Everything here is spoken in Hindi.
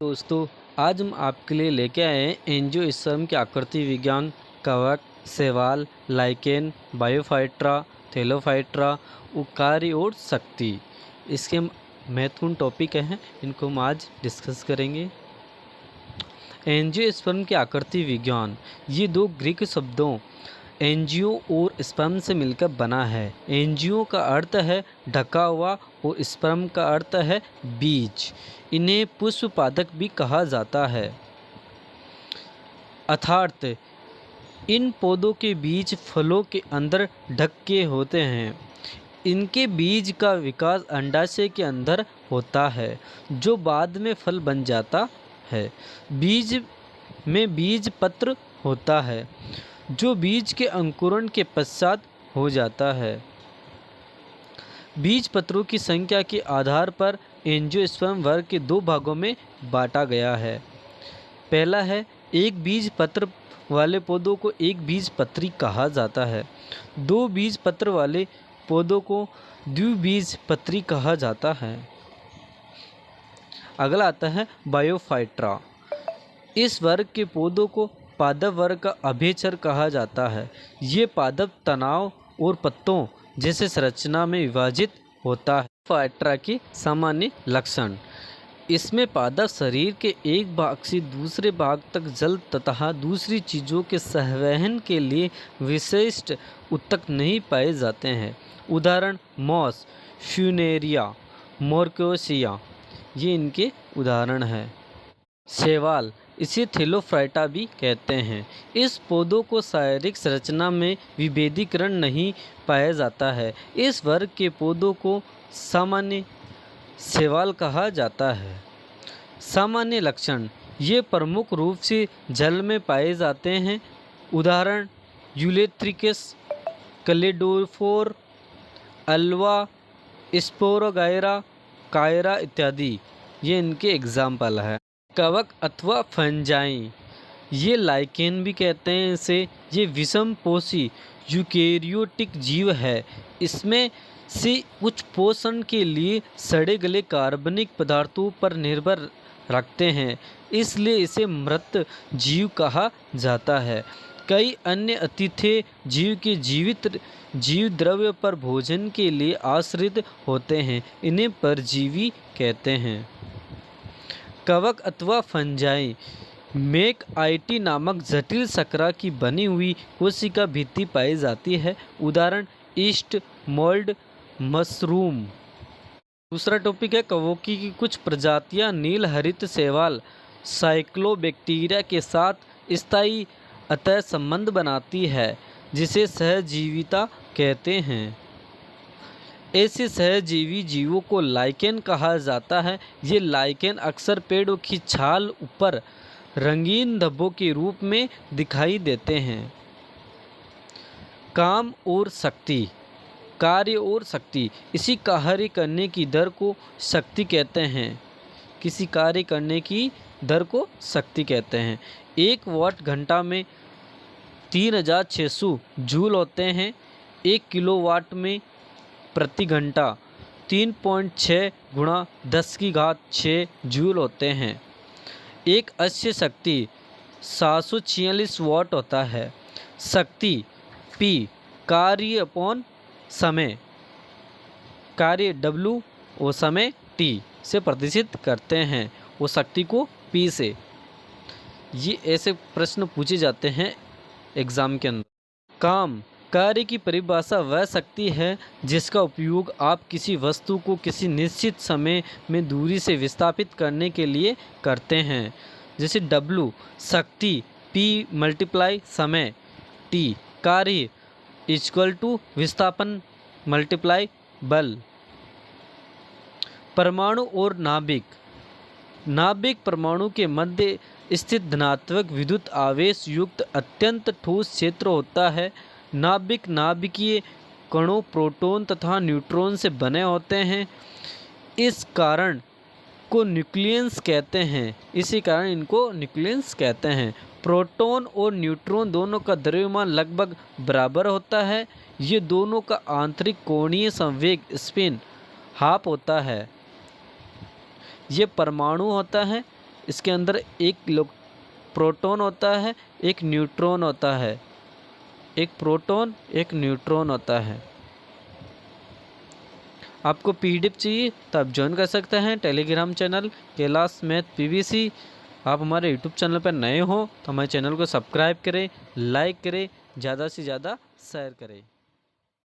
दोस्तों, आज हम आपके लिए लेके आए हैं एंजियोस्पर्म की आकृति विज्ञान, कवक, शैवाल, लाइकेन, बायोफाइट्रा, थैलोफाइट्रा, कार्य और शक्ति। इसके महत्वपूर्ण टॉपिक हैं, इनको हम आज डिस्कस करेंगे। एंजियोस्पर्म की आकृति विज्ञान, ये दो ग्रीक शब्दों एंजियो और स्पर्म से मिलकर बना है। एंजियो का अर्थ है ढका हुआ और स्पर्म का अर्थ है बीज। इन्हें पुष्पपादक भी कहा जाता है। अर्थात इन पौधों के बीज फलों के अंदर ढक के होते हैं। इनके बीज का विकास अंडाशय के अंदर होता है, जो बाद में फल बन जाता है। बीज में बीज पत्र होता है, जो बीज के अंकुरण के पश्चात हो जाता है। बीज पत्रों की संख्या के आधार पर एंजियोस्पर्म वर्ग के दो भागों में बांटा गया है। पहला है, एक बीज पत्र वाले पौधों को एक बीज पत्री कहा जाता है। दो बीज पत्र वाले पौधों को द्विबीज पत्री कहा जाता है। अगला आता है बायोफाइट्रा। इस वर्ग के पौधों को पादप वर्ग का अभयचर कहा जाता है। ये पादप तनाव और पत्तों जैसे संरचना में विभाजित होता है। फाइट्रा के सामान्य लक्षण, इसमें पादप शरीर के एक भाग से दूसरे भाग तक जल तथा दूसरी चीज़ों के संवहन के लिए विशिष्ट ऊतक नहीं पाए जाते हैं। उदाहरण मॉस, फ्यूनेरिया, मोर्कोसिया, ये इनके उदाहरण हैं। शैवाल, इसे थैलोफाइट्रा भी कहते हैं। इस पौधों को शारीरिक संरचना में विभेदीकरण नहीं पाया जाता है। इस वर्ग के पौधों को सामान्य शैवाल कहा जाता है। सामान्य लक्षण, ये प्रमुख रूप से जल में पाए जाते हैं। उदाहरण यूलेथ्रिकस, कैलिडोफोर, अल्वा, स्पोरोगायरा, कायरा इत्यादि, ये इनके एग्जाम्पल है। कवक अथवा फंजाई, ये लाइकेन भी कहते हैं इसे। ये विषमपोषी यूकेरियोटिक जीव है। इसमें से कुछ पोषण के लिए सड़े गले कार्बनिक पदार्थों पर निर्भर रखते हैं, इसलिए इसे मृत जीव कहा जाता है। कई अन्य अतिथेय जीव के जीवित जीव द्रव्य पर भोजन के लिए आश्रित होते हैं, इन्हें परजीवी कहते हैं। कवक अथवा फंजाई मेकआइटी नामक जटिल शकरा की बनी हुई कोशिका भित्ति पाई जाती है। उदाहरण ईस्ट मोल्ड, मशरूम। दूसरा टॉपिक है कवकों की कुछ प्रजातियां नील हरित शैवाल साइक्लोबैक्टीरिया के साथ स्थायी अतः संबंध बनाती है, जिसे सहजीविता कहते हैं। ऐसे सहजीवी जीवों को लाइकेन कहा जाता है। ये लाइकेन अक्सर पेड़ों की छाल ऊपर रंगीन धब्बों के रूप में दिखाई देते हैं। काम और शक्ति, कार्य और शक्ति, इसी कार्य करने की दर को शक्ति कहते हैं। किसी कार्य करने की दर को शक्ति कहते हैं। 1 वाट घंटा में 3600 जूल होते हैं। 1 किलोवाट में प्रति घंटा 3.6 गुणा 10⁶ जूल होते हैं। एक अश्य शक्ति 746 वाट होता है। शक्ति P, कार्य अपॉन समय, कार्य W और समय T से प्रदर्शित करते हैं, वो शक्ति को P से। ये ऐसे प्रश्न पूछे जाते हैं एग्ज़ाम के अंदर। काम, कार्य की परिभाषा वह शक्ति है जिसका उपयोग आप किसी वस्तु को किसी निश्चित समय में दूरी से विस्थापित करने के लिए करते हैं। जैसे W शक्ति P मल्टीप्लाई समय T, कार्य = विस्थापन मल्टीप्लाई बल। परमाणु और नाभिक, नाभिक परमाणु के मध्य स्थित धनात्मक विद्युत आवेश युक्त अत्यंत ठोस क्षेत्र होता है। नाभिक नाभिकीय कणों प्रोटॉन तथा न्यूट्रॉन से बने होते हैं। इस कारण को न्यूक्लियस कहते हैं। इसी कारण इनको न्यूक्लियस कहते हैं। प्रोटॉन और न्यूट्रॉन दोनों का द्रव्यमान लगभग बराबर होता है। ये दोनों का आंतरिक कोणीय संवेग स्पिन हाफ होता है। ये परमाणु होता है, इसके अंदर एक प्रोटॉन होता है, एक न्यूट्रॉन होता है। एक प्रोटॉन एक न्यूट्रॉन होता है। आपको पीडीएफ चाहिए तो आप ज्वाइन कर सकते हैं Telegram channel Kailash math PVC. आप हमारे यूट्यूब चैनल पर नए हो तो हमारे चैनल को सब्सक्राइब करें, लाइक करें, ज़्यादा से ज़्यादा शेयर करें।